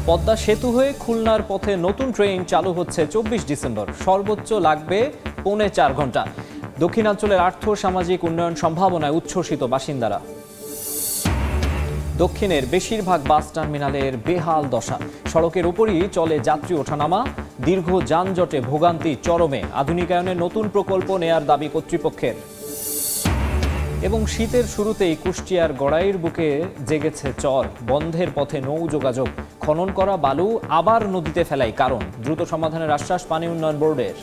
পদ্মা সেতু হয়ে খুলনার পথে নতুন ট্রেন চালু হচ্ছে 24 ডিসেম্বর। সর্বোচ্চ লাগবে 4.5 ঘন্টা। দক্ষিণাঞ্চলের আর্থ সামাজিক উন্নয়ন সম্ভাবনায় উচ্ছ্বসিত বাসিন্দারা। দক্ষিণের বেশিরভাগ বাস টার্মিনালের বেহাল দশা। সড়কের উপরই চলে যাত্রী ওঠানামা। দীর্ঘ যানজটে ভোগান্তি চরমে। আধুনিকায়নের নতুন প্রকল্প নেয়ার দাবি কর্তৃপক্ষের। এবং শীতের শুরুতেই কুষ্টিয়ার গড়াইয়ের বুকে জেগেছে চর। বন্ধের পথে নৌ যোগাযোগ। খনন করা বালু আবার নদীতে ফেলাই কারণ। দ্রুত সমাধানের আশ্বাস পানি উন্নয়ন বোর্ডের।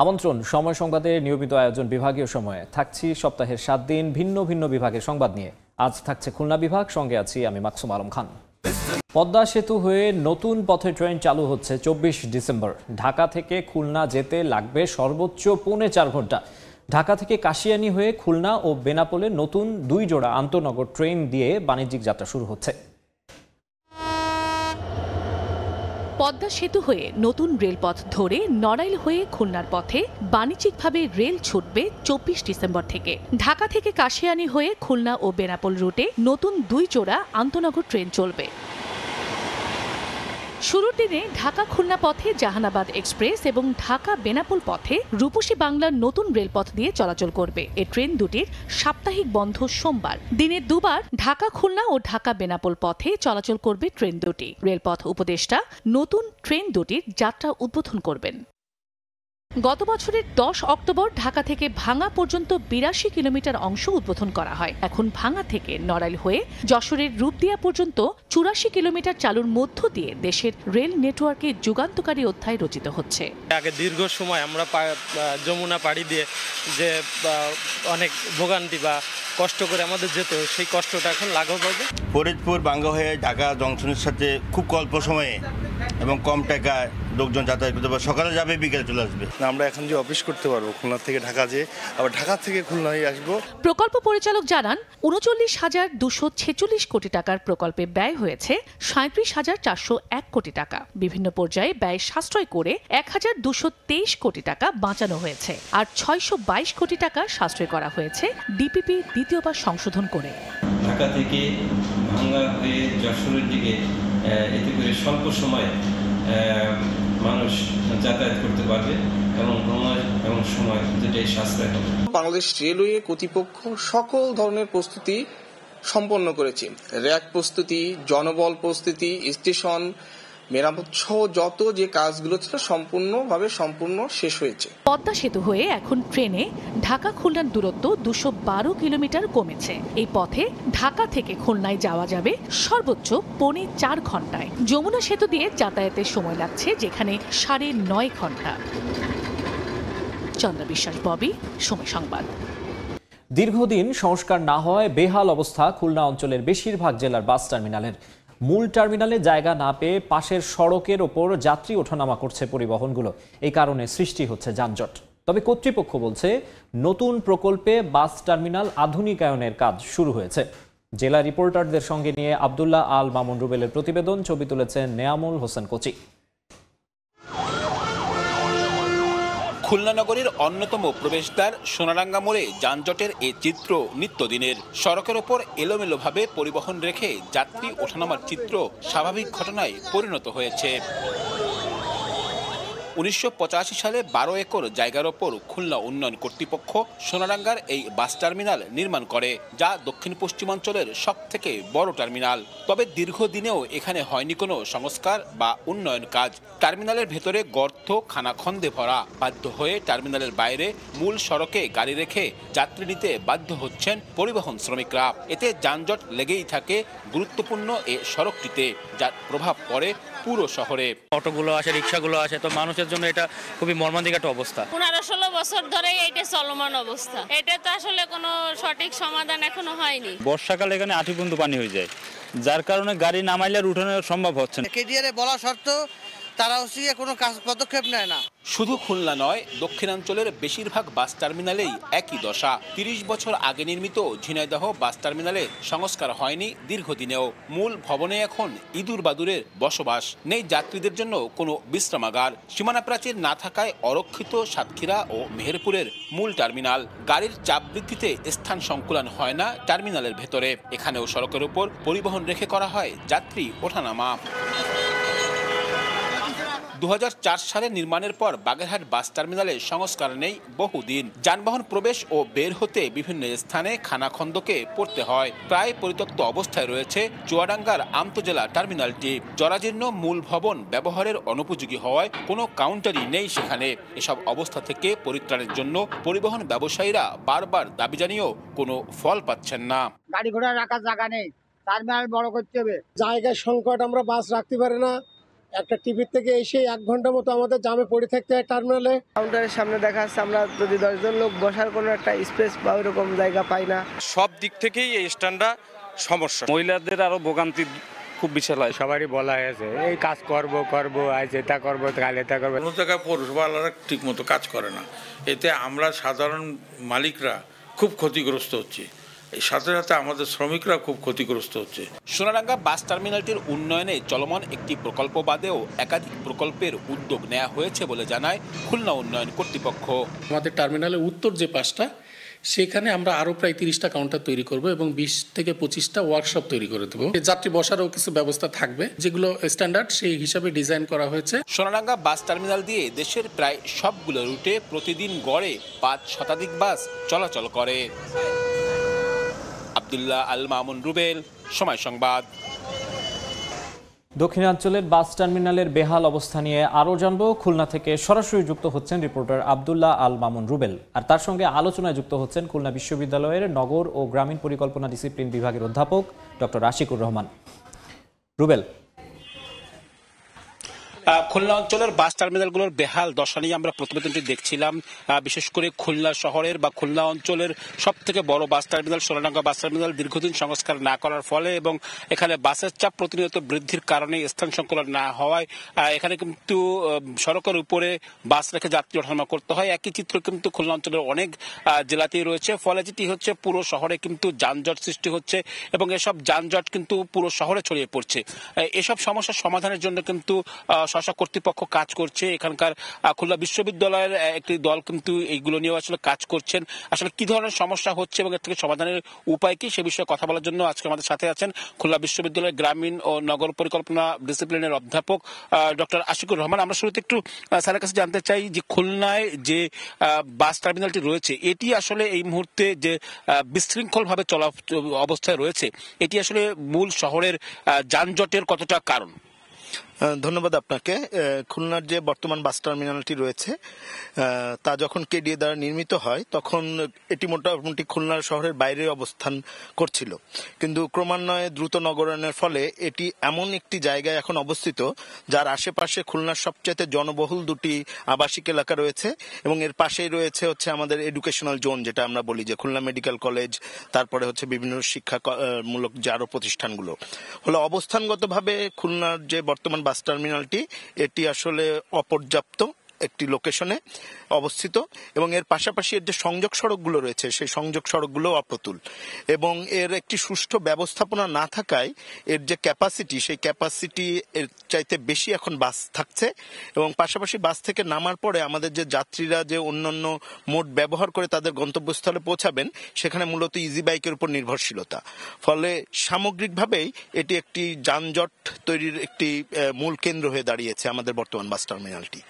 আমন্ত্রণ সময় সংবাদের নিয়মিত আয়োজন বিভাগীয় সময়ে। থাকছি সপ্তাহের 7 দিন ভিন্ন ভিন্ন বিভাগের সংবাদ নিয়ে। আজ থাকছে খুলনা বিভাগ, সঙ্গে আছি আমি মাকসুম আলম খান। পদ্মা সেতু হয়ে নতুন পথে ট্রেন চালু হচ্ছে 24 ডিসেম্বর। ঢাকা থেকে খুলনা যেতে লাগবে সর্বোচ্চ 4.5 ঘন্টা। ঢাকা থেকে কাশিয়ানী হয়ে খুলনা ও বেনাপোলে নতুন 2 জোড়া আন্তনগর ট্রেন দিয়ে বাণিজ্যিক যাত্রা শুরু হচ্ছে। পদ্মা সেতু হয়ে নতুন রেলপথ ধরে নড়াইল হয়ে খুলনার পথে বাণিজ্যিকভাবে রেল ছুটবে 24 ডিসেম্বর থেকে। ঢাকা থেকে কাশিয়ানী হয়ে খুলনা ও বেনাপোল রুটে নতুন 2 জোড়া আন্তনগর ট্রেন চলবে। শুরুর দিনে ঢাকা খুলনা পথে জাহানাবাদ এক্সপ্রেস এবং ঢাকা বেনাপোল পথে রূপসী বাংলার নতুন রেলপথ দিয়ে চলাচল করবে। এই ট্রেন দুটির সাপ্তাহিক বন্ধ সোমবার। দিনে 2 বার ঢাকা খুলনা ও ঢাকা বেনাপোল পথে চলাচল করবে ট্রেন দুটি। রেলপথ উপদেষ্টা নতুন ট্রেন দুটির যাত্রা উদ্বোধন করবেন। গত বছরের 10 অক্টোবর ঢাকা থেকে ভাঙ্গা পর্যন্ত 82 কিলোমিটার অংশ উদ্বোধন করা হয়। এখন ভাঙ্গা থেকে নড়াইল হয়ে যশোরের রূপদিয়া পর্যন্ত 84 কিলোমিটার চালুর মধ্য দিয়ে দেশের রেল নেটওয়ার্কে যুগান্তকারী অধ্যায় রচিত হচ্ছে। আগে দীর্ঘ সময় আমরা যমুনা পাড়ি দিয়ে যে অনেক ভোগান্তি বা কষ্ট করে আমাদের যেত, সেই কষ্টটা এখন লাঘব হবে। ফরিদপুর ভাঙ্গা হয়ে ঢাকা জংশনের সাথে খুব অল্প সময়ে এবং কম টাকায় লোকজন যাতায়াত করতে পারবে। সকালে যাবে, বিকেলে চলে আসবে। আমরা এখন যে অফিস করতে পারবো খুলনা থেকে ঢাকা, যে আবার ঢাকা থেকে খুলনায় আসবো। প্রকল্প পরিচালক জানান 39,246 কোটি টাকার প্রকল্পে ব্যয় হয়েছে 37,401 কোটি টাকা। বিভিন্ন পর্যায়ে ব্যয় সাশ্রয় করে 1,223 কোটি টাকা বাঁচানো হয়েছে। আর 622 কোটি টাকা সাশ্রয় করা হয়েছে ডিপিপি দ্বিতীয়বার সংশোধন করে। ঢাকা থেকে ভাঙ্গা হয়ে যশোরের দিকে এতে করে স্বল্প সময়ে মানুষ যাতায়াত করতে পারবে এবং সময় এবং সময় দুটাই সাশ্রয় হবে। বাংলাদেশ রেলওয়ে কর্তৃপক্ষ সকল ধরনের প্রস্তুতি সম্পন্ন করেছে। র্যাক প্রস্তুতি, জনবল প্রস্তুতি, স্টেশন মেরামত সহ যত যে কাজগুলো ছিল সম্পূর্ণ শেষ হয়েছে। পদ্মা সেতু হয়ে এখন ট্রেনে ঢাকা খুলনার দূরত্ব 212 কিলোমিটার কমেছে। এই পথে ঢাকা থেকে খুলনায় যাওয়া যাবে সর্বোচ্চ 4.5 ঘন্টায়। যমুনা সেতু দিয়ে যাতায়াতের সময় লাগছে যেখানে 9.5 ঘন্টা। চন্দ্র বিশ্বাস, ববি, সময় সংবাদ। দীর্ঘদিন সংস্কার না হওয়ায় বেহাল অবস্থা খুলনা অঞ্চলের বেশিরভাগ জেলার বাস টার্মিনালের। মূল টার্মিনালে জায়গা না পেয়ে পাশের সড়কের ওপর যাত্রী ওঠানামা করছে পরিবহনগুলো। এই কারণে সৃষ্টি হচ্ছে যানজট। তবে কর্তৃপক্ষ বলছে নতুন প্রকল্পে বাস টার্মিনাল আধুনিকায়নের কাজ শুরু হয়েছে। জেলা রিপোর্টারদের সঙ্গে নিয়ে আব্দুল্লাহ আল মামুন রুবেলের প্রতিবেদন। ছবি তুলেছেন নেয়ামুল হোসেন কোচি। খুলনা নগরীর অন্যতম প্রবেশদ্বার সোনারাঙ্গা মোড়ে যানজটের এই চিত্র নিত্যদিনের। সড়কের ওপর এলোমেলোভাবে পরিবহন রেখে যাত্রী ওঠানামার চিত্র স্বাভাবিক ঘটনায় পরিণত হয়েছে। 1985 সালে 12 একর জায়গার ওপর খুলনা উন্নয়ন কর্তৃপক্ষ সোনারাঙ্গার এই বাস টার্মিনাল নির্মাণ করে, যা দক্ষিণ পশ্চিমাঞ্চলের সবথেকে বড় টার্মিনাল। তবে দীর্ঘদিনেও এখানে হয়নি কোনো সংস্কার বা উন্নয়ন কাজ। টার্মিনালের ভেতরে গর্ত খানাখন্দে ভরা। বাধ্য হয়ে টার্মিনালের বাইরে মূল সড়কে গাড়ি রেখে যাত্রী নিতে বাধ্য হচ্ছেন পরিবহন শ্রমিকরা। এতে যানজট লেগেই থাকে গুরুত্বপূর্ণ এ সড়কটিতে, যার প্রভাব পড়ে পুরো শহরে। অটোগুলো আসে, রিক্সাগুলো আসে, তো মানুষের জন্য এটা খুবই মর্মান্তিক একটা অবস্থা। 15-16 বছর ধরে এটা চলমান অবস্থা। এটা তো আসলে কোনো সঠিক সমাধান এখনো হয়নি। বর্ষাকালে এখানে আঁঠি পর্যন্ত পানি হয়ে যায়, যার কারণে গাড়ি নামাইলে উঠানো সম্ভব হচ্ছে না। কেডিআরে বলা শর্ত তারা হচ্ছে কোনো পদক্ষেপ নেয় না। শুধু খুলনা নয়, দক্ষিণাঞ্চলের বেশিরভাগ বাস টার্মিনালেই একই দশা। ৩০ বছর আগে নির্মিত ঝিনাইদহ বাস টার্মিনালে সংস্কার হয়নি দীর্ঘদিনেও। মূল ভবনে এখন ইঁদুর বাদুরের বসবাস, নেই যাত্রীদের জন্য কোনো বিশ্রামাগার। সীমানা প্রাচীর না থাকায় অরক্ষিত সাতক্ষীরা ও মেহেরপুরের মূল টার্মিনাল। গাড়ির চাপ বৃদ্ধিতে স্থান সংকুলান হয় না টার্মিনালের ভেতরে। এখানেও সড়কের উপর পরিবহন রেখে করা হয় যাত্রী ওঠানামা। 2004 সালে নির্মাণের পর বাগেরহাট বাস টার্মিনালে সংস্কার নেই বহুদিন। যানবাহন প্রবেশ ও বের হতে বিভিন্ন স্থানে খানাখন্দকে পড়তে হয়। প্রায় পরিত্যক্ত অবস্থায় রয়েছে চুয়াডাঙ্গার আন্তজেলা টার্মিনালটি। জরাজীর্ণ মূল ভবন ব্যবহারের অনুপযোগী হওয়ায় কোনো কাউন্টারই নেই সেখানে। এসব অবস্থা থেকে পরিত্রাণের জন্য পরিবহন ব্যবসায়ীরা বারবার দাবি জানিয়েও কোনো ফল পাচ্ছেন না। গাড়ি ঘোড়া রাখার জায়গা নেই, টার্মিনাল বড় করতে হবে। জায়গার সংকট, আমরা বাস রাখতে পারি না। একটা টিভির থেকে এসে 1 ঘন্টা মতো আমাদের জামে পড়ে থাকতে হয় টার্মিনালে। কাউন্টারের সামনে দেখা যাচ্ছে আমরা যদি 10 জন লোক বসার কোনো একটা স্পেস বা ওইরকম জায়গা পাই না। সব দিক থেকেই এই স্ট্যান্ডটা সমস্যা। মহিলাদের আরো ভোগান্তি খুব বিশাল হয়। সবারই বলা হয়েছে এই কাজ করব আজ এটা করবো কাল এটা করবো। কোনো জায়গায় পৌরসভাওয়ালারা ঠিক মতো কাজ করে না, এতে আমরা সাধারণ মালিকরা খুব ক্ষতিগ্রস্ত হচ্ছি। এই সাথে সাথে আমাদের শ্রমিকরা খুব ক্ষতিগ্রস্ত হচ্ছে। সোনাডাঙ্গা বাস টার্মিনালটির উন্নয়নে চলমান একটি প্রকল্প বাদেও একাধিক প্রকল্পের উদ্যোগ নেওয়া হয়েছে বলে জানায় খুলনা উন্নয়ন কর্তৃপক্ষ। আমাদের টার্মিনালের উত্তর যে পাশটা, সেখানে আমরা আরো প্রায় 30টা কাউন্টার তৈরি করব এবং 20 থেকে 25টা ওয়ার্কশপ তৈরি করে দেবো। যাত্রী বসারও কিছু ব্যবস্থা থাকবে, যেগুলো স্ট্যান্ডার্ড সেই হিসাবে ডিজাইন করা হয়েছে। সোনাডাঙ্গা বাস টার্মিনাল দিয়ে দেশের প্রায় সবগুলো রুটে প্রতিদিন গড়ে 5 শতাধিক বাস চলাচল করে। আব্দুল্লাহ আল মামুন, রুবেল, সময় সংবাদ। দক্ষিণাঞ্চলের বাস টার্মিনালের বেহাল অবস্থা নিয়ে আরও জানবো। খুলনা থেকে সরাসরি যুক্ত হচ্ছেন রিপোর্টার আব্দুল্লাহ আল মামুন রুবেল, আর তার সঙ্গে আলোচনায় যুক্ত হচ্ছেন খুলনা বিশ্ববিদ্যালয়ের নগর ও গ্রামীণ পরিকল্পনা ডিসিপ্লিন বিভাগের অধ্যাপক ডক্টর আশিকুর রহমান। রুবেল, খুলনা অঞ্চলের বাস টার্মিনালগুলোর বেহাল দশা নিয়ে আমরা প্রতিবেদনটি দেখছিলাম। বিশেষ করে খুলনা শহরের বা খুলনা অঞ্চলের সব থেকে বড় bus terminal Sonadanga bus terminal দীর্ঘদিন সংস্কার না করার ফলে এবং এখানে বাসের চাপ প্রতিনিয়ত বৃদ্ধির কারণে স্থান সংকুলন না হওয়ায় এখানে কিন্তু সড়কের উপরে বাস রেখে যাত্রী ওঠানামা করতে হয়। একই চিত্র কিন্তু খুলনা অঞ্চলের অনেক জেলাতেই রয়েছে। ফলে যেটি হচ্ছে পুরো শহরে কিন্তু যানজট সৃষ্টি হচ্ছে এবং এসব যানজট কিন্তু পুরো শহরে ছড়িয়ে পড়ছে। এসব সমস্যার সমাধানের জন্য কিন্তু শাসক কর্তৃপক্ষ কাজ করছে। এখানকার খুলনা বিশ্ববিদ্যালয়ের একটি দল কিন্তু এইগুলো নিয়ে আসলে কাজ করছেন। আসলে কি ধরনের সমস্যা হচ্ছে এবং এর থেকে সমাধানের উপায় কি, সে বিষয়ে কথা বলার জন্য আজকে আমাদের সাথে আছেন খুলনা বিশ্ববিদ্যালয়ের গ্রামীণ ও নগর পরিকল্পনা ডিসিপ্লিনের অধ্যাপক ডক্টর আশিকুর রহমান। আমরা শুরুতে একটু স্যারের কাছে জানতে চাই যে খুলনায় যে বাস টার্মিনালটি রয়েছে এটি আসলে এই মুহূর্তে যে বিশৃঙ্খলভাবে চলা অবস্থায় রয়েছে, এটি আসলে মূল শহরের যানজটের কতটা কারণ? ধন্যবাদ আপনাকে। খুলনার যে বর্তমান বাস টার্মিনালটি রয়েছে তা যখন কেডিএ দ্বারা নির্মিত হয় তখন এটি মোটামুটি খুলনা শহরের বাইরে অবস্থান করছিল, কিন্তু ক্রমান্বয়ে দ্রুত নগরায়নের ফলে এটি এমন একটি জায়গায় এখন অবস্থিত যার আশেপাশে খুলনার সবচেয়ে জনবহুল 2টি আবাসিক এলাকা রয়েছে এবং এর পাশেই রয়েছে হচ্ছে আমাদের এডুকেশনাল জোন, যেটা আমরা বলি যে খুলনা মেডিকেল কলেজ, তারপরে হচ্ছে বিভিন্ন শিক্ষামূলক যে আরো প্রতিষ্ঠানগুলো। ফলে অবস্থানগতভাবে খুলনার যে বর্তমান বাস টার্মিনালটি এটি আসলে অপর্যাপ্ত একটি লোকেশনে অবস্থিত এবং এর পাশাপাশি এর যে সংযোগ সড়কগুলো রয়েছে সেই সংযোগ সড়কগুলো অপ্রতুল এবং এর একটি সুষ্ঠু ব্যবস্থাপনা না থাকায় এর যে ক্যাপাসিটি সেই ক্যাপাসিটি এর চাইতে বেশি এখন বাস থাকছে এবং পাশাপাশি বাস থেকে নামার পরে আমাদের যে যাত্রীরা যে অন্যান্য মোড ব্যবহার করে তাদের গন্তব্যস্থলে পৌঁছাবেন সেখানে মূলত ইজি বাইকের উপর নির্ভরশীলতা। ফলে সামগ্রিকভাবেই এটি একটি যানজট তৈরির একটি মূল কেন্দ্র হয়ে দাঁড়িয়েছে আমাদের বর্তমান বাস টার্মিনালটি।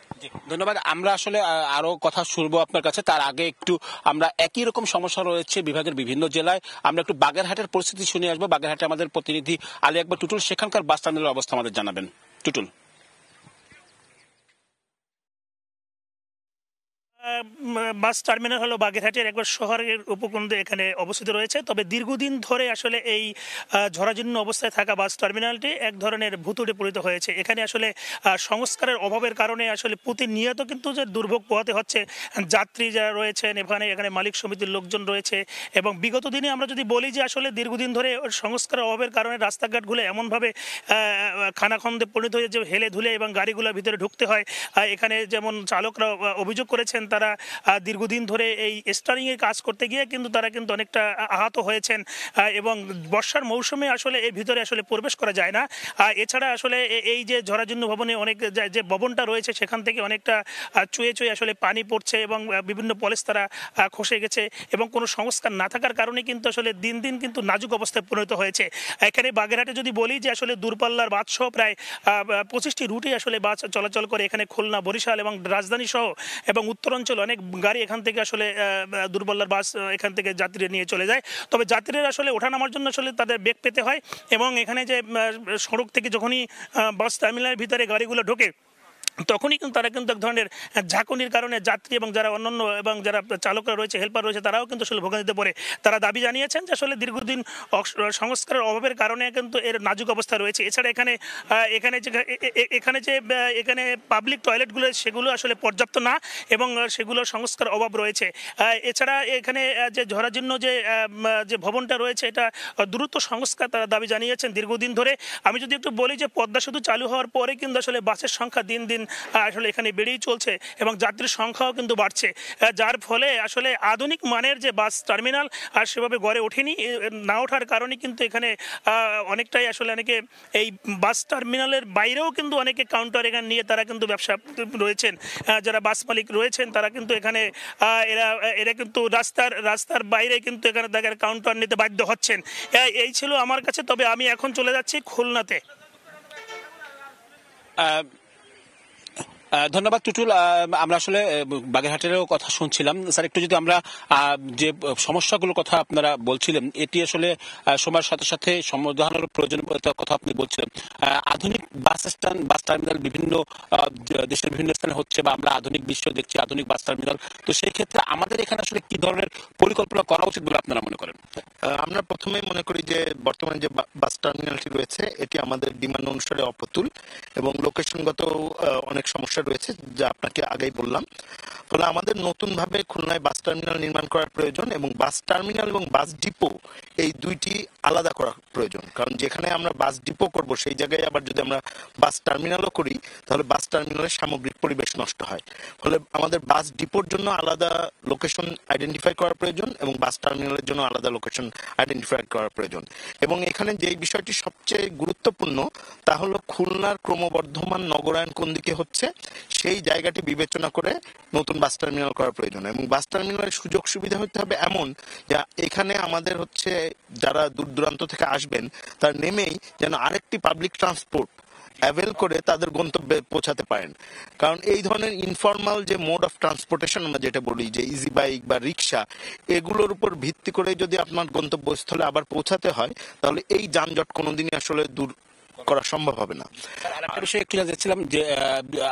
ধন্যবাদ। আমরা আসলে আরো কথা শুনবো আপনার কাছে, তার আগে একটু আমরা একই রকম সমস্যা রয়েছে বিভাগের বিভিন্ন জেলায়। আমরা একটু বাগেরহাটের পরিস্থিতি শুনে আসবো। বাগেরহাটে আমাদের প্রতিনিধি আলী আকবর টুটুল সেখানকার বাস টার্মিনালের অবস্থা আমাদের জানাবেন। টুটুল। বাস টার্মিনাল হলো বাগেরহাটের একবার শহরের উপকূলে এখানে অবস্থিত রয়েছে। তবে দীর্ঘদিন ধরে আসলে এই ঝরাজীর্ণ অবস্থায় থাকা বাস টার্মিনালটি এক ধরনের ভুতুড়ে পরিণত হয়েছে। এখানে আসলে সংস্কারের অভাবের কারণে আসলে প্রতিনিয়ত কিন্তু যে দুর্ভোগ পোহাতে হচ্ছে যাত্রী যারা রয়েছেন, এখানে মালিক সমিতির লোকজন রয়েছে। এবং বিগত দিনে আমরা যদি বলি যে আসলে দীর্ঘদিন ধরে সংস্কারের অভাবের কারণে রাস্তাঘাটগুলো এমনভাবে খানাখন্দে পরিণত হয়ে যে হেলে ধুলে এবং গাড়িগুলোর ভিতরে ঢুকতে হয়। এখানে যেমন চালকরা অভিযোগ করেছেন, তারা দীর্ঘদিন ধরে এই স্টারিংয়ের কাজ করতে গিয়ে কিন্তু তারা কিন্তু অনেকটা আহত হয়েছেন এবং বর্ষার মৌসুমে আসলে এর ভিতরে আসলে প্রবেশ করা যায় না। এছাড়া আসলে এই যে ঝরাজীর্ণ ভবনে অনেক যে ভবনটা রয়েছে সেখান থেকে অনেকটা চুয়ে চুয়ে আসলে পানি পড়ছে এবং বিভিন্ন পলেস তারা খসে গেছে এবং কোনো সংস্কার না থাকার কারণে কিন্তু আসলে দিন দিন কিন্তু নাজুক অবস্থায় পরিণত হয়েছে। এখানে বাগেরহাটে যদি বলি যে আসলে দূরপাল্লার বাস সহ প্রায় 25টি রুটে আসলে বাস চলাচল করে। এখানে খুলনা, বরিশাল এবং রাজধানী সহ এবং উত্তরাঞ্চল অনেক গাড়ি এখান থেকে আসলে দূরপাল্লার বাস এখান থেকে যাত্রীরা নিয়ে চলে যায়। তবে যাত্রীরা আসলে ওঠানামার জন্য আসলে তাদের বেগ পেতে হয় এবং এখানে যে সড়ক থেকে যখনই বাস টার্মিনালের ভিতরে গাড়িগুলো ঢোকে তখনই কিন্তু তারা কিন্তু এক ধরনের ঝাঁকুনির কারণে যাত্রী এবং যারা অন্যান্য এবং যারা চালকরা রয়েছে, হেল্পার রয়েছে, তারাও কিন্তু আসলে ভোগান্তিতে পড়ে। তারা দাবি জানিয়েছেন যে আসলে দীর্ঘদিন সংস্কারের অভাবের কারণে কিন্তু এর নাজুক অবস্থা রয়েছে। এছাড়া এখানে পাবলিক টয়লেটগুলো সেগুলো আসলে পর্যাপ্ত না এবং সেগুলোর সংস্কার অভাব রয়েছে। এছাড়া এখানে যে ঝরাজীর্ণ যে ভবনটা রয়েছে এটা দ্রুত সংস্কার তারা দাবি জানিয়েছেন দীর্ঘদিন ধরে। আমি যদি একটু বলি যে পদ্মা সেতু চালু হওয়ার পরে কিন্তু আসলে বাসের সংখ্যা দিন দিন আসলে এখানে বেড়েই চলছে এবং যাত্রীর সংখ্যাও কিন্তু বাড়ছে, যার ফলে আসলে আধুনিক মানের যে বাস টার্মিনাল আর সেভাবে গড়ে ওঠেনি। না ওঠার কারণে কিন্তু এখানে অনেকটাই আসলে অনেকে এই বাস টার্মিনালের বাইরেও কিন্তু অনেকে কাউন্টার এখানে নিয়ে তারা কিন্তু ব্যবসা রয়েছেন। যারা বাস মালিক রয়েছেন তারা কিন্তু এখানে এরা কিন্তু রাস্তার বাইরে কিন্তু এখানে তাদের কাউন্টার নিতে বাধ্য হচ্ছেন। এই ছিল আমার কাছে। তবে আমি এখন চলে যাচ্ছি খুলনাতে। ধন্যবাদ টুটুল। আমরা আসলে বাগেরহাটেরও কথা শুনছিলাম। স্যার, একটু যদি আমরা যে সমস্যাগুলোর কথা আপনারা বলছিলেন, এটি আসলে সময়ের সাথে সাথে সমাধানের প্রয়োজনীয়তার কথা আপনি বলছিলেন। আধুনিক বাস স্ট্যান্ড, বাস টার্মিনাল বিভিন্ন দেশের বিভিন্ন স্থানে হচ্ছে বা আমরা আধুনিক বিশ্ব দেখছি, আধুনিক বাস টার্মিনাল। তো সেই ক্ষেত্রে আমাদের এখানে আসলে কি ধরনের পরিকল্পনা করা উচিত বলে আপনারা মনে করেন? আমরা প্রথমেই মনে করি যে বর্তমানে যে বাস টার্মিনালটি রয়েছে এটি আমাদের ডিমান্ড অনুসারে অপ্রতুল এবং লোকেশনগত অনেক সমস্যা রয়েছে, যা আপনাকে আগেই বললাম। ফলে আমাদের নতুনভাবে খুলনায় বাস টার্মিনাল নির্মাণ করার প্রয়োজন এবং বাস টার্মিনাল এবং বাস ডিপো এই দুইটি আলাদা করা প্রয়োজন। কারণ যেখানে আমরা বাস ডিপো করব সেই জায়গায় আবার যদি আমরা বাস টার্মিনালও করি তাহলে বাস টার্মিনালের সামগ্রিক পরিবেশ নষ্ট হয়। ফলে আমাদের বাস ডিপোর জন্য আলাদা লোকেশন আইডেন্টিফাই করা প্রয়োজন এবং বাস টার্মিনালের জন্য আলাদা লোকেশন আইডেন্টিফাই করা প্রয়োজন। এবং এখানে যেই বিষয়টি সবচেয়ে গুরুত্বপূর্ণ তা হলো খুলনার ক্রমবর্ধমান নগরায়ন কোন দিকে হচ্ছে সেই জায়গাটি বিবেচনা করে নতুন বাস টার্মিনাল করা প্রয়োজন। এবং বাস টার্মিনালের সুযোগ সুবিধা হতে হবে এমন যা এখানে আমাদের হচ্ছে যারা দূর দূরান্ত থেকে আসবেন তার নেমেই যেন আরেকটি পাবলিক ট্রান্সপোর্ট অ্যাভেল করে তাদের গন্তব্যে পৌঁছাতে পারেন। কারণ এই ধরনের ইনফর্মাল যে মোড অফ ট্রান্সপোর্টেশন আমরা যেটা বলি যে ইজি বাইক বা রিক্সা, এগুলোর উপর ভিত্তি করে যদি আপনার গন্তব্যস্থলে আবার পৌঁছাতে হয় তাহলে এই যানজট কোনোদিনই আসলে দূর করা সম্ভব হবে না। আরেকটা বিষয় একটু যাচ্ছিলাম যে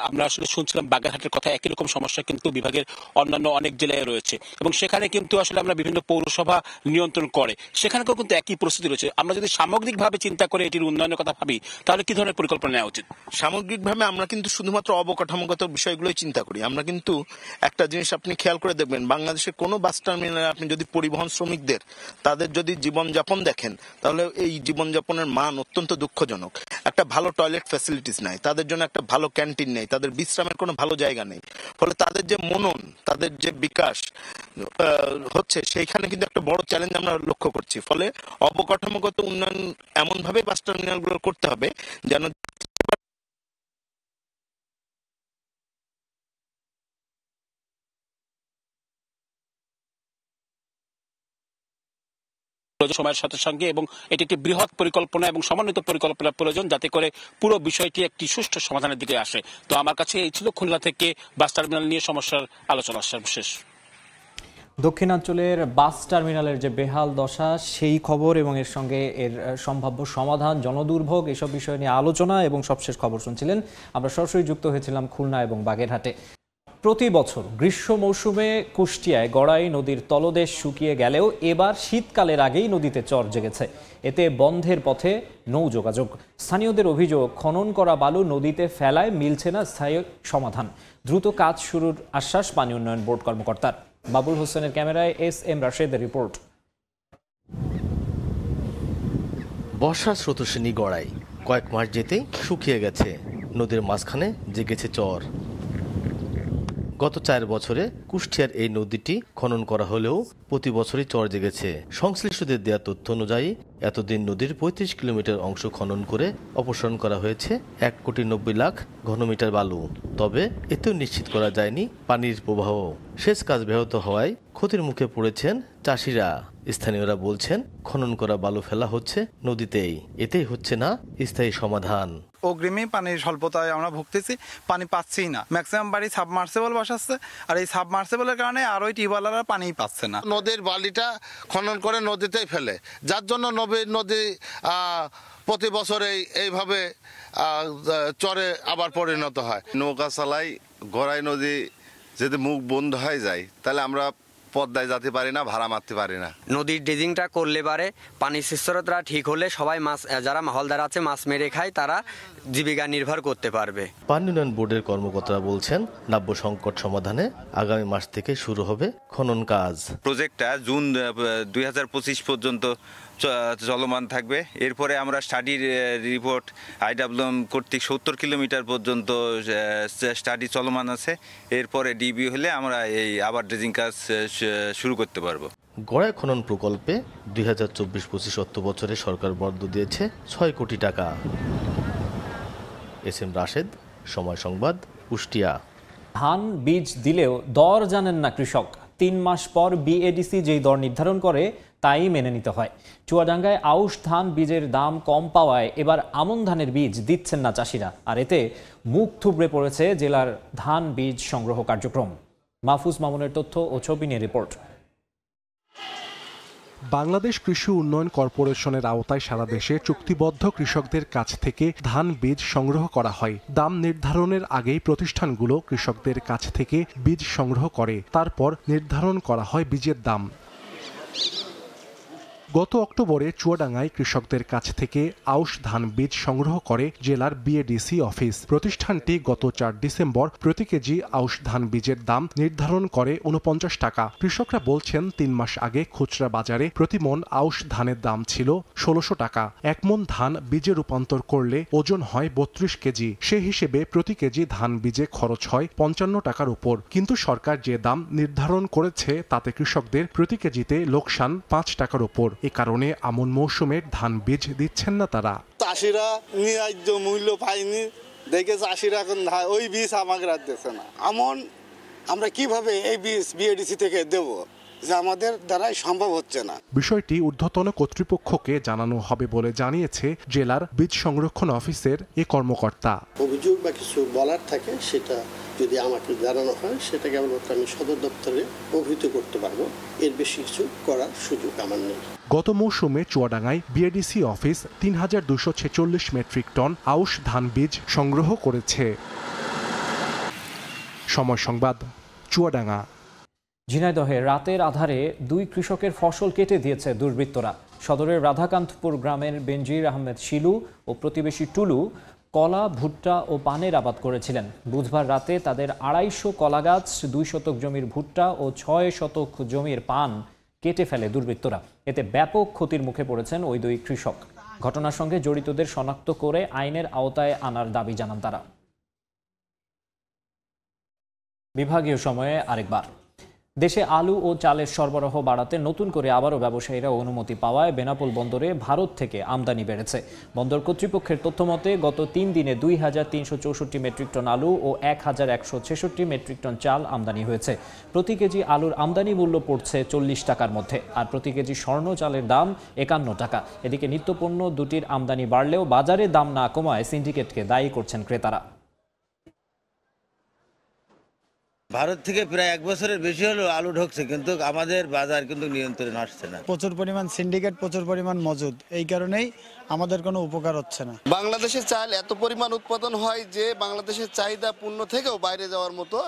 আমরা আসলে শুনছিলাম বাগেরহাটের কথা, একই রকম সমস্যা কিন্তু বিভাগের অন্যান্য অনেক জেলায় রয়েছে এবং সেখানে কিন্তু আসলে আমরা বিভিন্ন পৌরসভা নিয়ন্ত্রণ করে, সেখানেও কিন্তু একই পরিস্থিতি রয়েছে। আমরা যদি সামগ্রিকভাবে চিন্তা করে এটির উন্নয়নের কথা ভাবি তাহলে কি ধরনের পরিকল্পনা নেওয়া উচিত? সামগ্রিকভাবে আমরা কিন্তু শুধুমাত্র অবকাঠামোগত বিষয়গুলোই চিন্তা করি। আমরা কিন্তু একটা জিনিস আপনি খেয়াল করে দেখবেন, বাংলাদেশের কোনো বাস টার্মিনালে আপনি যদি পরিবহন শ্রমিকদের তাদের যদি জীবনযাপন দেখেন তাহলে এই জীবনযাপনের মান অত্যন্ত দুঃখজনক। একটা ভালো টয়লেট ফ্যাসিলিটিস নাই, তাদের জন্য একটা ভালো ক্যান্টিন নেই, তাদের বিশ্রামের কোনো ভালো জায়গা নেই। ফলে তাদের যে মনন, তাদের যে বিকাশ হচ্ছে সেইখানে কিন্তু একটা বড় চ্যালেঞ্জ আমরা লক্ষ্য করছি। ফলে অবকাঠামোগত উন্নয়ন এমনভাবে বাস টার্মিনালগুলো করতে হবে যেন সময়ের সাথে সঙ্গে এবং এটি একটি বৃহৎ পরিকল্পনা এবং সমন্বিত পরিকল্পনা প্রয়োজন যাতে করে পুরো বিষয়টি একটি সুষ্ঠু সমাধানের দিকে আসে। তো আমার কাছে এই ছিল খুলনা থেকে বাস টার্মিনাল নিয়ে সমস্যার আলোচনা শেষ। দক্ষিণাঞ্চলের বাস টার্মিনালের যে বেহাল দশা সেই খবর এবং এর সঙ্গে এর সম্ভাব্য সমাধান, জনদুর্ভোগ, এসব বিষয় নিয়ে আলোচনা এবং সবশেষ খবর শুনছিলেন। আমরা সরাসরি যুক্ত হয়েছিলাম খুলনা এবং বাগেরহাটে। প্রতি বছর গ্রীষ্ম মৌসুমে কুষ্টিয়ায় গড়াই নদীর তলদেশ শুকিয়ে গেলেও এবার শীতকালের আগেই নদীতে চর জেগেছে। এতে বন্ধের পথে নৌ যোগাযোগ। স্থানীয়দের অভিযোগ, খনন করা বালু নদীতে ফেলায় মিলছে না স্থায়ী সমাধান। দ্রুত কাজ শুরুর আশ্বাস পানি উন্নয়ন বোর্ড কর্মকর্তার। বাবুল হোসেনের ক্যামেরায় এস.এম. রাশেদের রিপোর্ট। বর্ষার স্রোতস্বিনী গড়াই কয়েক মাস যেতেই শুকিয়ে গেছে। নদীর মাঝখানে জেগেছে চর। গত 4 বছরে কুষ্টিয়ার এই নদীটি খনন করা হলেও প্রতি বছরই চর জেগেছে। সংশ্লিষ্টদের দেওয়া তথ্য অনুযায়ী এতদিন নদীর 35 কিলোমিটার অংশ খনন করে অপসারণ করা হয়েছে 1,90,00,000 ঘনমিটার বালু। তবে এতেও নিশ্চিত করা যায়নি পানির প্রবাহ। সেচ কাজ ব্যাহত হওয়ায় ক্ষতির মুখে পড়েছেন চাষিরা। স্থানীয়রা বলছেন, খনন করা বালু ফেলা হচ্ছে নদীতেই, এতেই হচ্ছে না স্থায়ী সমাধান। অগ্রিমে পানির স্বল্পতায় আমরা ভুগতেছি, পানি পাচ্ছি না। ম্যাক্সিমাম বাড়ি সাবমার্সিবল বসাচ্ছে, আর এই সাবমার্সিবলের কারণে আরোই টিউবওয়েলাররা পানি পাচ্ছে না। নদীর বালিটা খনন করে নদীতেই ফেলে, যার জন্য নদী প্রতি বছরে এইভাবে চরে আবার পরিণত হয়। নৌকা চালাই, গড়াই নদী যদি মুখ বন্ধ হয়ে যায় তাহলে আমরা পদ্মায় যেতে পারি না, ভাড়া মারতে পারি না। নদীর ড্রেজিংটা করলে পারে পানির স্থিরতা ঠিক হলে সবাই মাছ, যারা মাহলদার আছে মাছ মেরে খায়, তারা জীবিকা নির্ভর করতে পারবে। পানি উন্নয়ন বোর্ডের কর্মকর্তারা বলছেন, নাব্য সংকট সমাধানে আগামী মাস থেকে শুরু হবে খনন কাজ। প্রজেক্টটা জুন 2025 পর্যন্ত চলমান থাকবে। এরপরে আমরা স্টাডির রিপোর্ট IWM কর্তৃক 70 কিলোমিটার পর্যন্ত স্টাডি চলমান আছে। এরপরে ডিবি হলে আমরা এই আবার ড্রেজিং কাজ শুরু করতে পারবো। গড়াই খনন প্রকল্পে 2024-25 অর্থ বছরে সরকার বরাদ্দ দিয়েছে 6 কোটি টাকা। এস.এম. রাশেদ, সময় সংবাদ, কুষ্টিয়া। ধান বীজ দিলেও দর জানেন না কৃষক। 3 মাস পর বিএডিসি যেই দর নির্ধারণ করে তাই মেনে নিতে হয়। চুয়াডাঙ্গায় আউশ ধান বীজের দাম কম পাওয়ায় এবার আমন ধানের বীজ দিচ্ছেন না চাষিরা, আর এতে মুখ থুবড়ে পড়েছে জেলার ধান বীজ সংগ্রহ কার্যক্রম। মাহফুজ মামুনের তথ্য ও ছবি নিয়ে রিপোর্ট। বাংলাদেশ কৃষি উন্নয়ন কর্পোরেশনের আওতায় সারা দেশে চুক্তিবদ্ধ কৃষকদের কাছ থেকে ধান বীজ সংগ্রহ করা হয়। দাম নির্ধারণের আগেই প্রতিষ্ঠানগুলো কৃষকদের কাছ থেকে বীজ সংগ্রহ করে, তারপর নির্ধারণ করা হয় বীজের দাম। গত অক্টোবরে চুয়াডাঙ্গায় কৃষকদের কাছ থেকে আউশ ধান বীজ সংগ্রহ করে জেলার বিএডিসি অফিস। প্রতিষ্ঠানটি গত 4 ডিসেম্বর প্রতি কেজি আউশ ধান বীজের দাম নির্ধারণ করে 49 টাকা। কৃষকরা বলছেন, 3 মাস আগে খুচরা বাজারে প্রতি মন আউশ ধানের দাম ছিল 1600 টাকা। 1 মন ধান বীজে রূপান্তর করলে ওজন হয় 32 কেজি। সে হিসেবে প্রতি কেজি ধান বীজে খরচ হয় 55 টাকার উপর। কিন্তু সরকার যে দাম নির্ধারণ করেছে তাতে কৃষকদের প্রতি কেজিতে লোকসান 5 টাকার উপর। এ কারণে আমন মৌসুমের ধান বীজ দিচ্ছেন না তারা। চাষিরা ন্যায্য মূল্য পায়নি দেখে চাষিরা এখন ওই বীজ আমাকে দিচ্ছে না। আমরা কিভাবে এই বীজ বিএডিসি থেকে দেব, যে আমাদের দ্বারাই সম্ভব হচ্ছে না। বিষয়টি ঊর্ধ্বতন কর্তৃপক্ষকে জানানো হবে বলে জানিয়েছে জেলার বীজ সংরক্ষণ অফিসের এ কর্মকর্তা। অভিযোগ বা কিছু বলার থাকে, সেটা যদি আমাকে জানানো হয় সেটা কেবলমাত্র আমি সদর দপ্তরে অভিহিত করতে পারবো। এর বেশি কিছু করার সুযোগ আমার নেই। গত মৌসুমে চুয়াডাঙ্গায় বিএডিসি অফিস 3246 মেট্রিক টন আউশ ধান বীজ সংগ্রহ করেছে। সময় সংবাদ, চুয়াডাঙ্গা। ঝিনাইদহে রাতের আধারে 2 কৃষকের ফসল কেটে দিয়েছে দুর্বৃত্তরা। সদরের রাধাকান্তপুর গ্রামের বেনজির আহমেদ শিলু ও প্রতিবেশী টুলু কলা, ভুট্টা ও পানের আবাদ করেছিলেন। বুধবার রাতে তাদের 250 কলা গাছ, 2 শতক জমির ভুট্টা ও 6 শতক জমির পান কেটে ফেলে দুর্বৃত্তরা। এতে ব্যাপক ক্ষতির মুখে পড়েছেন ওই 2 কৃষক। ঘটনার সঙ্গে জড়িতদের শনাক্ত করে আইনের আওতায় আনার দাবি জানান তারা। বিভাগীয় সময়ে আরেকবার। দেশে আলু ও চালের সরবরাহ বাড়াতে নতুন করে আবারও ব্যবসায়ীরা অনুমতি পাওয়ায় বেনাপোল বন্দরে ভারত থেকে আমদানি বেড়েছে। বন্দর কর্তৃপক্ষের তথ্যমতে গত 3 দিনে 2364 মেট্রিক টন আলু ও 1166 মেট্রিক টন চাল আমদানি হয়েছে। প্রতি কেজি আলুর আমদানি মূল্য পড়ছে 40 টাকার মধ্যে, আর প্রতি কেজি স্বর্ণ চালের দাম 51 টাকা। এদিকে নিত্যপণ্য দুটির আমদানি বাড়লেও বাজারে দাম না কমায় সিন্ডিকেটকে দায়ী করছেন ক্রেতারা। ভারত থেকে প্রায় 1 বছরের বেশি হলো আলু ঢুকছে, কিন্তু আমাদের বাজার কিন্তু নিয়ন্ত্রণে আসছে না। প্রচুর পরিমাণ সিন্ডিকেট, প্রচুর পরিমাণ মজুদ, এই কারণেই আমাদের কোনো উপকার হচ্ছে না। বাংলাদেশের চাল এত পরিমাণ উৎপাদন হয় যে বাংলাদেশের চাহিদা পূর্ণ থেকেও বাইরে যাওয়ার মতো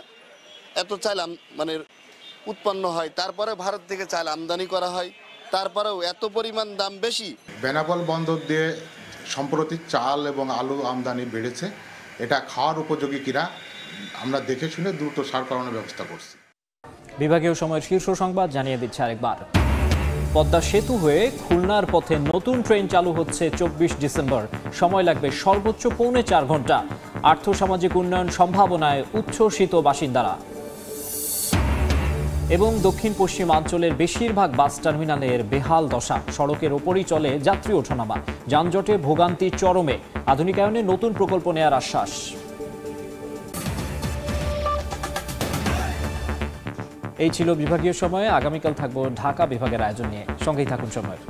এত চাল মানে উৎপন্ন হয়, তারপরে ভারত থেকে চাল আমদানি করা হয়, তারপরেও এত পরিমাণ দাম বেশি। বেনাপোল বন্দর দিয়ে সম্প্রতি চাল এবং আলু আমদানি বেড়েছে। এটা খাওয়ার উপযোগী কিনা আমরা দেখে শুনে দ্রুত সার করানোর ব্যবস্থা করছি। বিভাগীয় সময়ের শীর্ষ সংবাদ জানিয়ে দিচ্ছে আরেকবার। পদ্মা সেতু হয়ে খুলনার পথে নতুন ট্রেন চালু হচ্ছে 24 ডিসেম্বর। সময় লাগবে সর্বোচ্চ 4.25 ঘন্টা। আর্থসামাজিক উন্নয়ন সম্ভাবনায় উচ্ছ্বসিত বাসিন্দারা। এবং দক্ষিণ পশ্চিমাঞ্চলের বেশিরভাগ বাস টার্মিনালের বেহাল দশা। সড়কের ওপরই চলে যাত্রী ওঠানামা। যানজটে ভোগান্তি চরমে। আধুনিকায়নে নতুন প্রকল্প নেয়ার আশ্বাস। এই ছিল বিভাগীয় সময়ে। আগামীকাল থাকবো ঢাকা বিভাগের আয়োজন নিয়ে। সঙ্গেই থাকুন সময়ের।